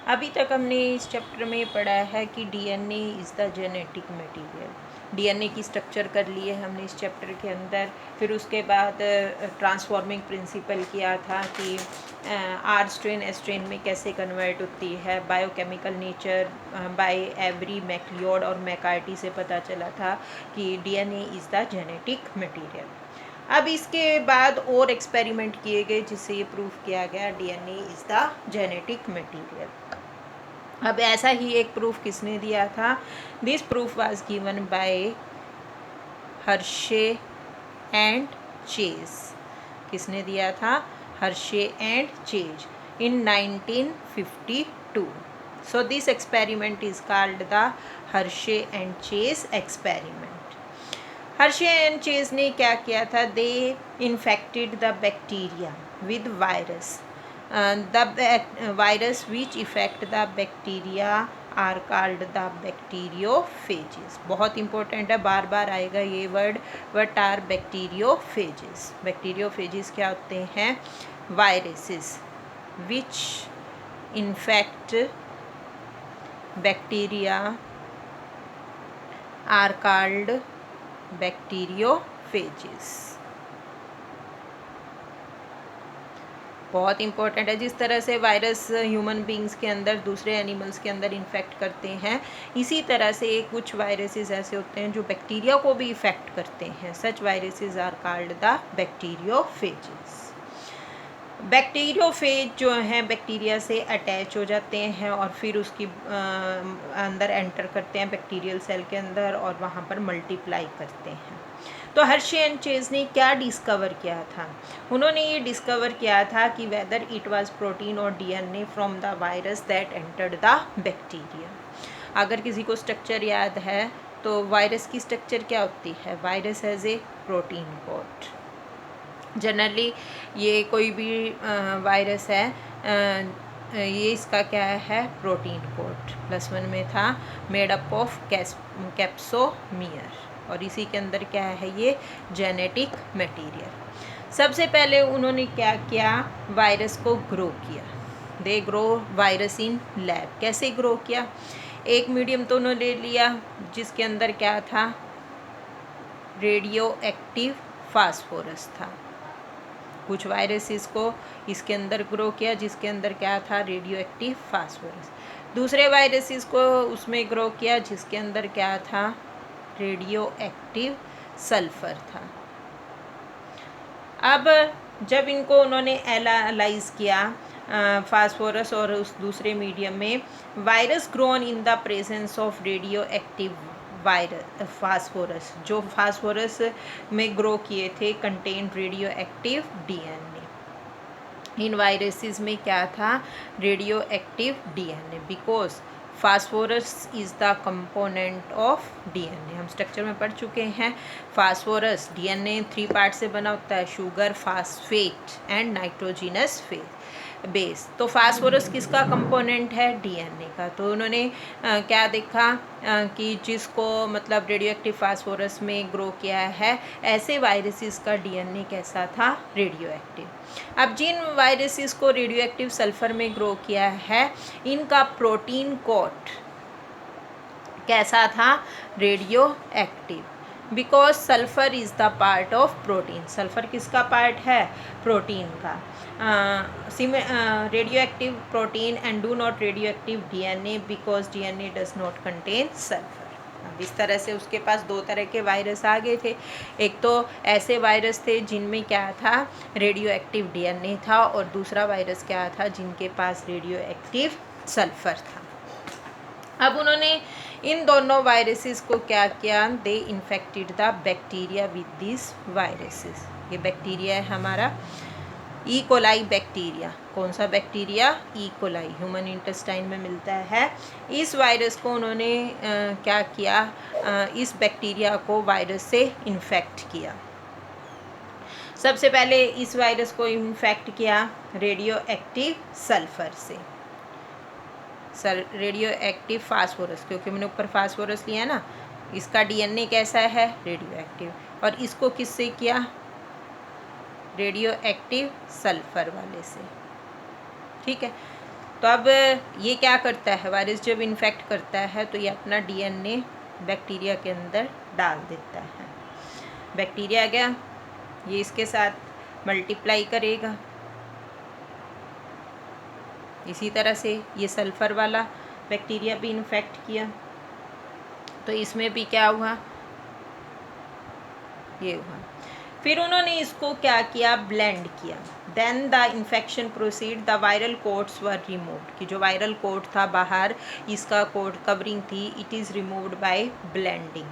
अभी तक हमने इस चैप्टर में पढ़ा है कि DNA is the genetic material. DNA की स्ट्रक्चर कर ली है हमने इस चैप्टर के अंदर। फिर उसके बाद ट्रांसफॉर्मिंग प्रिंसिपल किया था कि आर स्ट्रेन एस स्ट्रेन में कैसे कन्वर्ट होती है। Biochemical nature by Avery MacLeod और मैकार्टी से पता चला था कि DNA is the genetic material. अब इसके बाद और एक्सपेरिमेंट किए गए जिससे ये प्रूफ किया गया DNA is the genetic material. अब ऐसा ही एक प्रूफ किसने दिया था? This proof was given by Hershey and Chase. किसने दिया था? Hershey and Chase in 1952। So this experiment is called the Hershey and Chase experiment. Hershey and Chase ने क्या किया था? They infected the bacteria with virus. The virus which affect the bacteria are called the bacteriophages। बहुत important है, बार बार आएगा ये word. What are bacteriophages? Bacteriophages क्या होते हैं? Viruses which infect bacteria are called bacteriophages। बहुत इंपॉर्टेंट है। जिस तरह से वायरस ह्यूमन बींग्स के अंदर दूसरे एनिमल्स के अंदर इन्फेक्ट करते हैं, इसी तरह से कुछ वायरसेस ऐसे होते हैं जो बैक्टीरिया को भी इफेक्ट करते हैं। Such viruses are called the bacteriophages. Bacteriophage जो हैं बैक्टीरिया से अटैच हो जाते हैं और फिर उसकी अंदर एंटर करते हैं बैक्टीरियल सेल के अंदर और वहाँ पर मल्टीप्लाई करते हैं। तो हर्शे एंड चेज ने क्या डिस्कवर किया था? उन्होंने ये डिस्कवर किया था कि वेदर इट वाज प्रोटीन और DNA from the virus that entered the bacteria. अगर किसी को स्ट्रक्चर याद है तो वायरस की स्ट्रक्चर क्या होती है? Virus has a protein code. Generally ये कोई भी वायरस है, ये इसका क्या है? Protein code. +1 में था मेड अप ऑफ कैप्सोमियर, और इसी के अंदर क्या है? ये जेनेटिक मटेरियल। सबसे पहले उन्होंने क्या किया? वायरस को ग्रो किया। They grow virus in lab. कैसे ग्रो किया? एक मीडियम तो उन्होंने ले लिया जिसके अंदर क्या था? रेडियो एक्टिव फास्फोरस था। कुछ वायरसेस को इसके अंदर ग्रो किया जिसके अंदर क्या था? Radio active phosphorus. दूसरे वायरसेस को उसमें ग्रो किया जिसके अंदर क्या था? रेडियो एक्टिव सल्फर था। अब जब इनको उन्होंने एनालाइज किया फास्फोरस और उस दूसरे मीडियम में, virus grown in the presence of radio active virus phosphorus, जो फास्फोरस में ग्रो किए थे कंटेन रेडियो एक्टिव डीएनए। इन वायरसेस में क्या था? Radio active DNA, because phosphorus is the component of DNA. हम स्ट्रक्चर में पढ़ चुके हैं। फास्फोरस डीएनए 3 पार्ट से बना होता है, sugar, phosphate and nitrogenous base. तो फास्फोरस किसका कंपोनेंट है? डीएनए का। तो उन्होंने क्या देखा कि जिसको मतलब रेडियो एक्टिव फास्फोरस में ग्रो किया है, ऐसे वायरसेस का डीएनए कैसा था? Radio active. अब जिन वायरसेस को रेडियो एक्टिव सल्फर में ग्रो किया है, इनका प्रोटीन कोड कैसा था? Radio active, because sulphur is the part of protein. Sulphur किसका पार्ट है? प्रोटीन का। Radio active protein and do not radio active DNA because DNA does not contain sulphur. अब इस तरह से उसके पास 2 तरह के वायरस आ गए थे। एक तो ऐसे वायरस थे जिनमें क्या था? रेडियो एक्टिव डीएनए था, और दूसरा वायरस क्या था? जिनके पास रेडियो एक्टिव सल्फर था। अब उन्होंने इन दोनों वायरसेस को क्या किया? They infected the bacteria with this viruses. ये बैक्टीरिया है हमारा ई कोलाई बैक्टीरिया। कौन सा bacteria? E coli, human intestine में मिलता है। इस वायरस को उन्होंने क्या किया? इस बैक्टीरिया को वायरस से इन्फेक्ट किया। सबसे पहले इस वायरस को इन्फेक्ट किया रेडियो एक्टिव सल्फर से, रेडियो एक्टिव फास्फोरस, क्योंकि मैंने ऊपर फास्फोरस लिया ना। इसका डीएनए कैसा है? Radio active. और इसको किससे किया? रेडियो एक्टिव सल्फर वाले से। ठीक है। तो अब ये क्या करता है, वायरस जब इन्फेक्ट करता है तो ये अपना डीएनए बैक्टीरिया के अंदर डाल देता है। बैक्टीरिया गया, ये इसके साथ मल्टीप्लाई करेगा। इसी तरह से ये सल्फ़र वाला बैक्टीरिया भी इन्फेक्ट किया, तो इसमें भी क्या हुआ, ये हुआ। फिर उन्होंने इसको क्या किया, ब्लेंड किया। Then the infection proceed, the viral coats were removed, कि जो वायरल कोट था बाहर, इसका कोट कवरिंग थी, it is removed by blending.